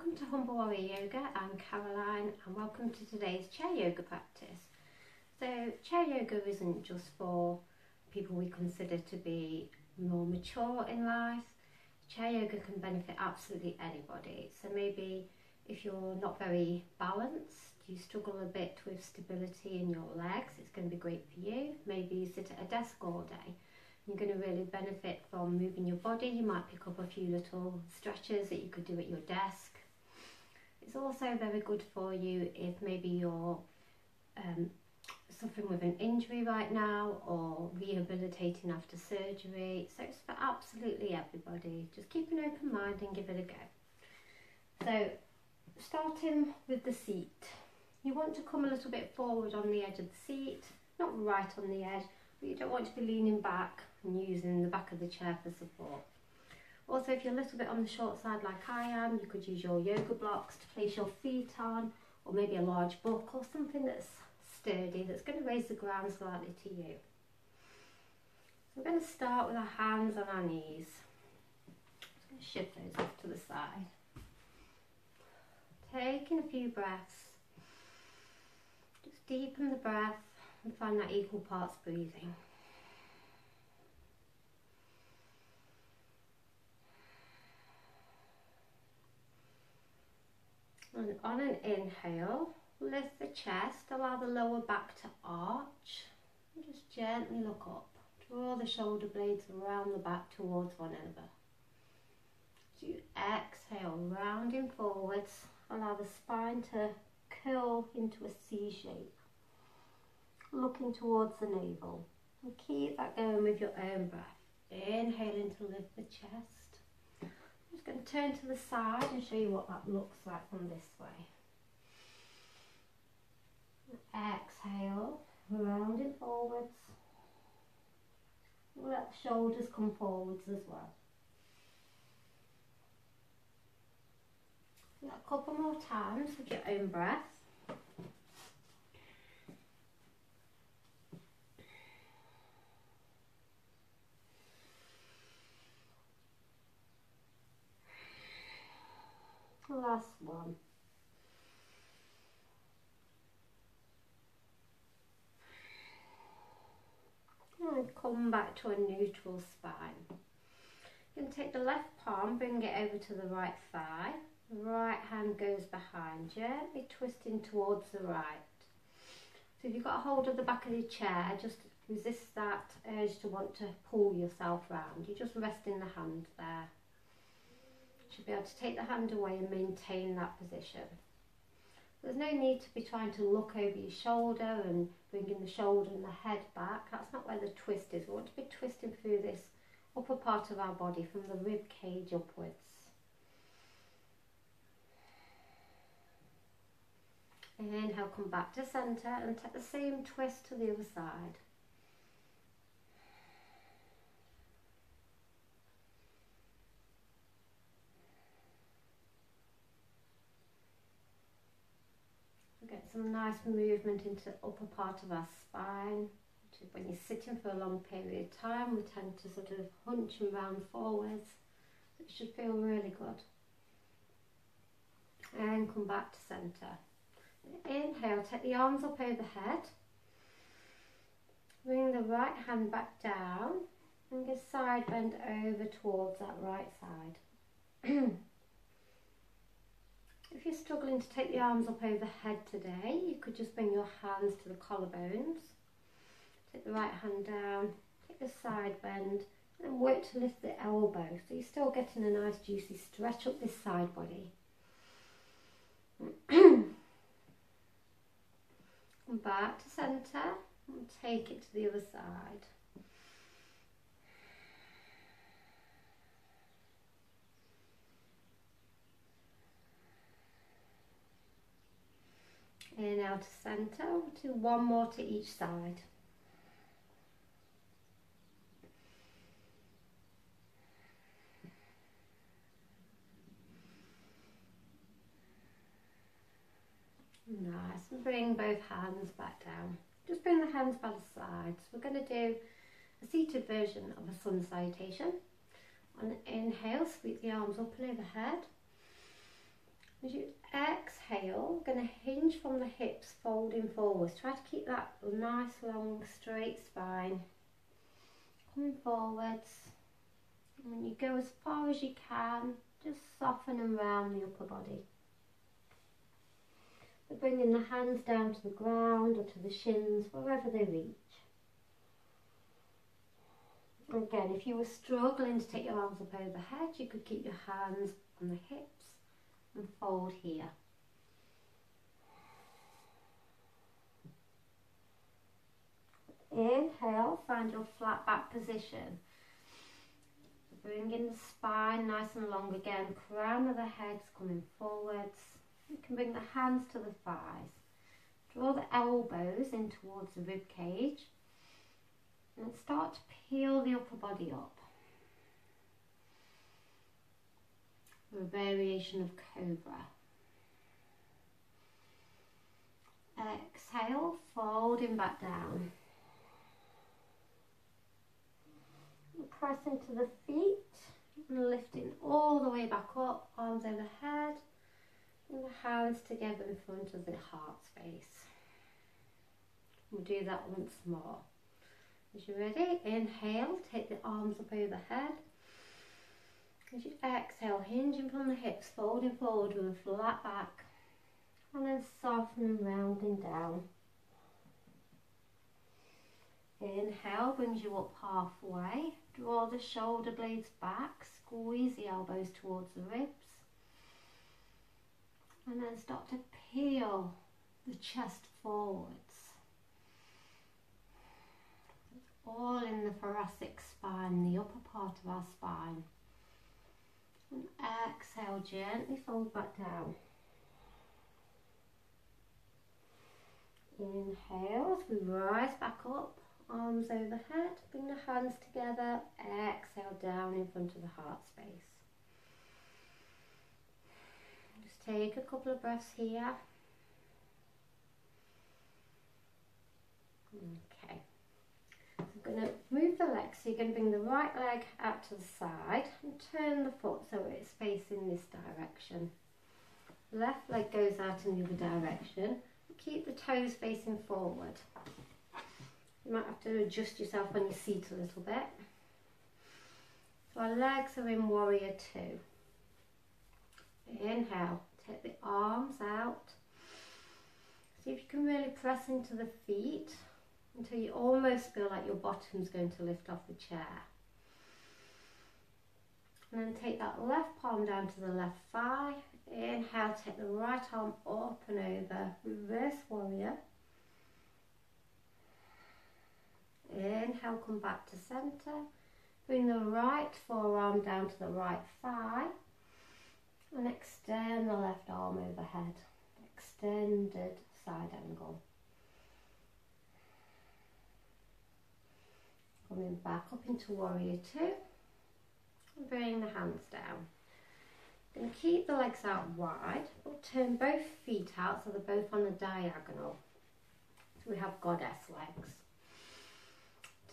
Welcome to Humble Warrior Yoga. I'm Caroline and welcome to today's chair yoga practice. So chair yoga isn't just for people we consider to be more mature in life. Chair yoga can benefit absolutely anybody. So maybe if you're not very balanced, you struggle a bit with stability in your legs, it's going to be great for you. Maybe you sit at a desk all day. You're going to really benefit from moving your body. You might pick up a few little stretches that you could do at your desk. It's also very good for you if maybe you're suffering with an injury right now or rehabilitating after surgery. So it's for absolutely everybody. Just keep an open mind and give it a go. So starting with the seat. You want to come a little bit forward on the edge of the seat, not right on the edge, but you don't want to be leaning back and using the back of the chair for support. Also, if you're a little bit on the short side like I am, you could use your yoga blocks to place your feet on, or maybe a large book or something that's sturdy, that's going to raise the ground slightly to you. So we're going to start with our hands on our knees. Just going to shift those off to the side. Taking a few breaths. Just deepen the breath and find that equal parts breathing. And on an inhale, lift the chest, allow the lower back to arch, and just gently look up. Draw the shoulder blades around the back towards one another. As you exhale, rounding forwards, allow the spine to curl into a C shape, looking towards the navel. And keep that going with your own breath. Inhaling to lift the chest. I'm just going to turn to the side and show you what that looks like from this way. Exhale, rounding forwards. Let the shoulders come forwards as well. A couple more times with your own breath. Last one. And come back to a neutral spine. You can take the left palm, bring it over to the right thigh. The right hand goes behind, gently twisting towards the right. So if you've got a hold of the back of your chair, just resist that urge to want to pull yourself round. You're just resting the hand there. You should be able to take the hand away and maintain that position. There's no need to be trying to look over your shoulder and bringing the shoulder and the head back. That's not where the twist is. We want to be twisting through this upper part of our body from the rib cage upwards. Inhale, come back to centre and take the same twist to the other side. Get some nice movement into the upper part of our spine. When you're sitting for a long period of time, we tend to sort of hunch and round forwards. It should feel really good. And come back to centre. Inhale, take the arms up overhead. Bring the right hand back down and get side bend over towards that right side. If you're struggling to take the arms up overhead today, you could just bring your hands to the collarbones. Take the right hand down, take the side bend, and work to lift the elbow. So you're still getting a nice juicy stretch up this side body. Come back to centre and take it to the other side. Inhale to centre, we'll do one more to each side. Nice, and bring both hands back down. Just bring the hands by the sides. We're going to do a seated version of a sun salutation. On the inhale, sweep the arms up and overhead. As you exhale, going to hinge from the hips, folding forwards. Try to keep that nice, long, straight spine. Coming forwards. And when you go as far as you can, just soften and round the upper body. But bringing the hands down to the ground or to the shins, wherever they reach. Again, if you were struggling to take your arms up overhead, you could keep your hands on the hips and fold here. Inhale, find your flat back position. Bring in the spine nice and long again, crown of the head's coming forwards. You can bring the hands to the thighs. Draw the elbows in towards the rib cage and start to peel the upper body up. A variation of cobra. Exhale, folding back down. Press into the feet and lifting all the way back up, arms overhead, and the hands together in front of the heart space. We'll do that once more. As you're ready, inhale, take the arms up overhead. As you exhale, hinging from the hips, folding forward with a flat back, and then soften and rounding down. Inhale brings you up halfway. Draw the shoulder blades back, squeeze the elbows towards the ribs, and then start to peel the chest forwards. All in the thoracic spine, the upper part of our spine. And exhale, gently fold back down. Inhale as we rise back up. Arms overhead, bring the hands together, exhale down in front of the heart space. Just take a couple of breaths here. Okay, so I'm going to move the legs, so you're going to bring the right leg out to the side and turn the foot so it's facing this direction. Left leg goes out in the other direction. Keep the toes facing forward. You might have to adjust yourself on your seat a little bit. So our legs are in warrior two. Inhale, take the arms out. See if you can really press into the feet until you almost feel like your bottom's going to lift off the chair. And then take that left palm down to the left thigh. Inhale, take the right arm up and over, reverse warrior. Inhale, come back to centre. Bring the right forearm down to the right thigh. And extend the left arm overhead. Extended side angle. Coming back up into warrior two. And bring the hands down. Going to keep the legs out wide, but turn both feet out so they're both on a diagonal. So we have goddess legs.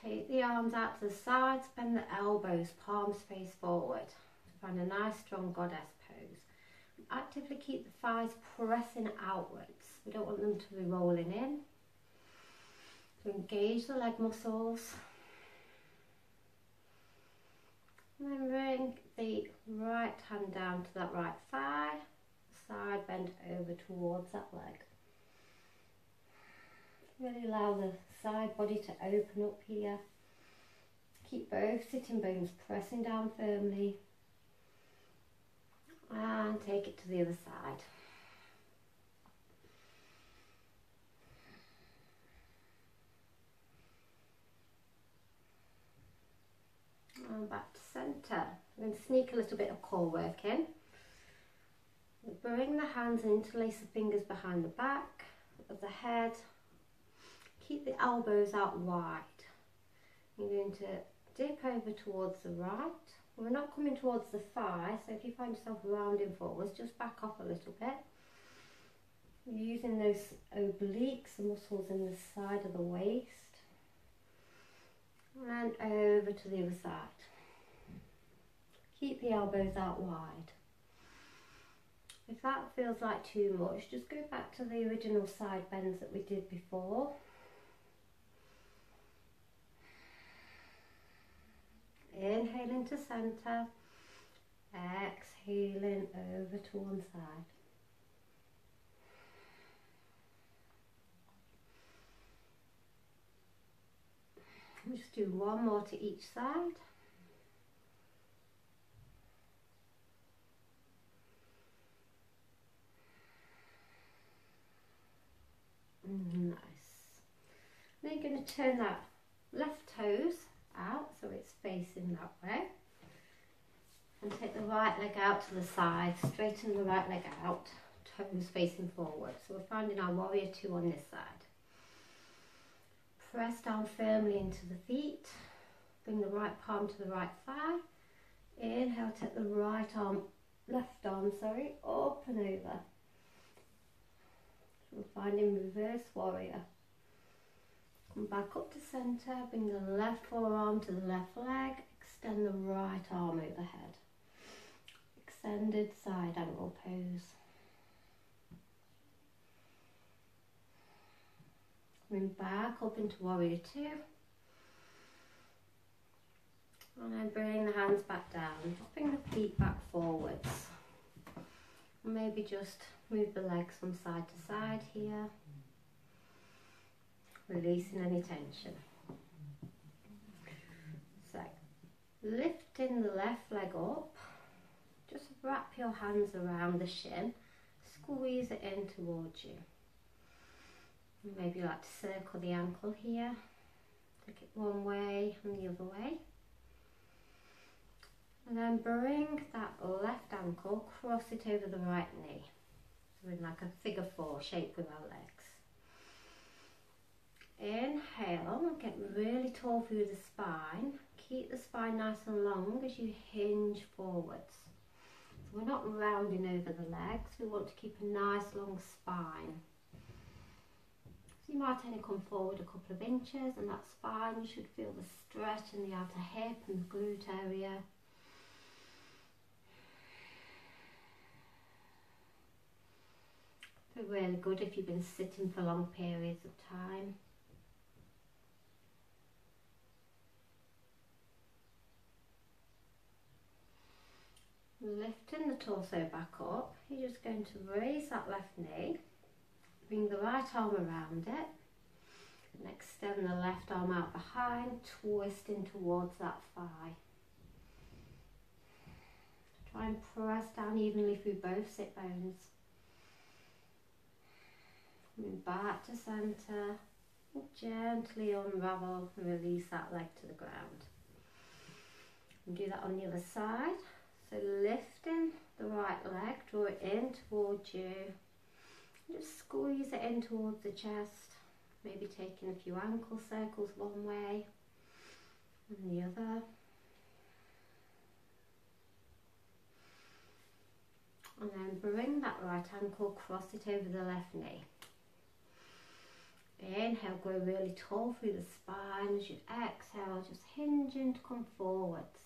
Take the arms out to the sides, bend the elbows, palms face forward. Find a nice strong goddess pose. Actively keep the thighs pressing outwards. We don't want them to be rolling in. So engage the leg muscles. And then bring the right hand down to that right thigh. Side bend over towards that leg. Really allow the side body to open up here. Keep both sitting bones pressing down firmly. And take it to the other side. And back to centre. I'm going to sneak a little bit of core work in. Bring the hands and interlace the fingers behind the back of the head. Keep the elbows out wide. You're going to dip over towards the right. We're not coming towards the thigh, so if you find yourself rounding forwards, just back off a little bit. You're using those obliques, the muscles in the side of the waist. And over to the other side. Keep the elbows out wide. If that feels like too much, just go back to the original side bends that we did before. Inhale into centre, exhaling over to one side. We'll just do one more to each side. Nice. Now you're going to turn that left toes out so it's facing that way. And take the right leg out to the side, straighten the right leg out, toes facing forward. So we're finding our warrior two on this side. Press down firmly into the feet, bring the right palm to the right thigh. Inhale, take the right arm, left arm, sorry, up and over. So we're finding reverse warrior. Come back up to centre, bring the left forearm to the left leg, extend the right arm overhead. Extended side angle pose. Coming back up into warrior two. And then bring the hands back down, dropping the feet back forwards. And maybe just move the legs from side to side here. Releasing any tension. So, lifting the left leg up, just wrap your hands around the shin, squeeze it in towards you. Maybe you like to circle the ankle here, take it one way and the other way. And then bring that left ankle, cross it over the right knee. So in like a figure four shape with our legs. Inhale, get really tall through the spine. Keep the spine nice and long as you hinge forwards. So we're not rounding over the legs, we want to keep a nice long spine. So you might only come forward a couple of inches, and that spine, you should feel the stretch in the outer hip and the glute area. Feel really good if you've been sitting for long periods of time. Lifting the torso back up, you're just going to raise that left knee, bring the right arm around it, and extend the left arm out behind, twisting towards that thigh. Try and press down evenly through both sit bones. Coming back to centre, gently unravel and release that leg to the ground. And do that on the other side. So lifting the right leg, draw it in towards you, just squeeze it in towards the chest, maybe taking a few ankle circles one way and the other. And then bring that right ankle, cross it over the left knee. Inhale, grow really tall through the spine. As you exhale, just hinging to come forwards.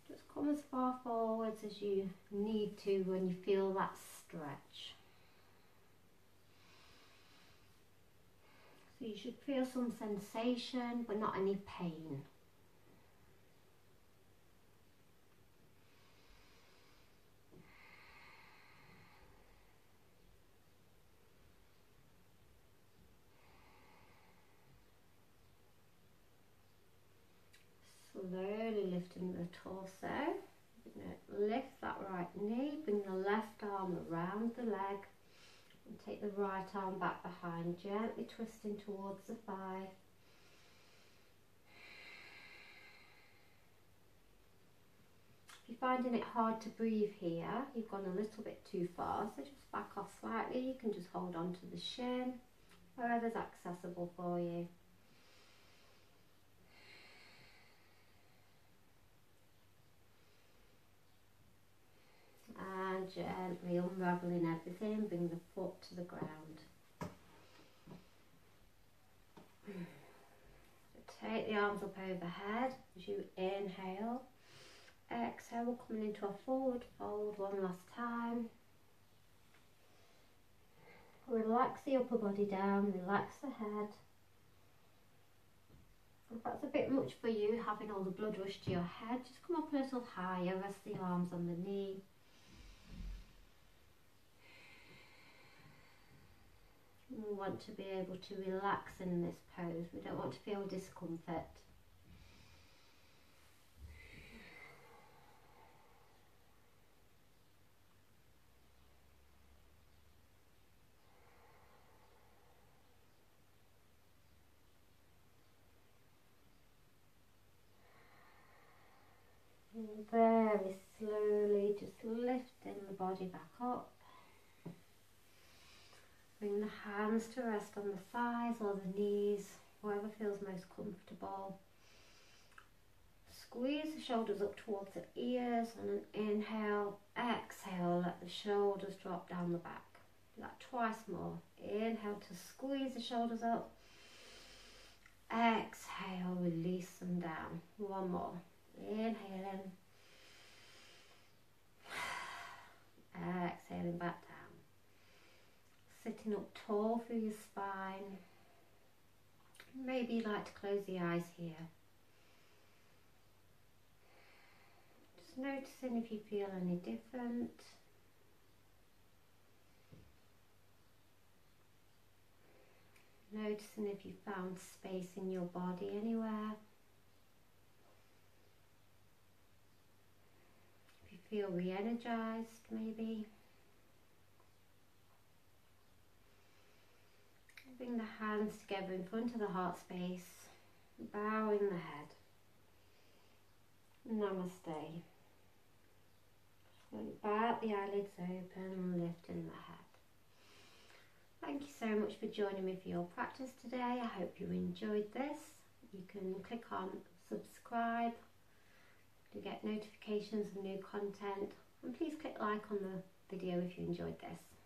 Just come as far forwards as you need to when you feel that stretch. So you should feel some sensation, but not any pain. Slowly lifting the torso. Lift that right knee, bring the left arm around the leg and take the right arm back behind, gently twisting towards the thigh. If you're finding it hard to breathe here, you've gone a little bit too far, so just back off slightly. You can just hold on to the shin, wherever's accessible for you. And gently unraveling everything, bring the foot to the ground. So take the arms up overhead as you inhale, Exhale, we're coming into a forward fold one last time. Relax the upper body down, relax the head. If that's a bit much for you, having all the blood rush to your head, just come up a little higher, rest the arms on the knee. We want to be able to relax in this pose. We don't want to feel discomfort. And very slowly just lifting the body back up. Bring the hands to rest on the thighs or the knees, wherever feels most comfortable. Squeeze the shoulders up towards the ears on an inhale. Exhale, let the shoulders drop down the back. Do that twice more. Inhale to squeeze the shoulders up. Exhale, release them down. One more. Inhale in. Exhaling back down. Sitting up tall through your spine. Maybe you'd like to close the eyes here. Just noticing if you feel any different. Noticing if you found space in your body anywhere. If you feel re-energized maybe. Bring the hands together in front of the heart space, bowing the head. Namaste. Slowly bow the eyelids open, lifting the head. Thank you so much for joining me for your practice today. I hope you enjoyed this. You can click on subscribe to get notifications of new content, and please click like on the video if you enjoyed this.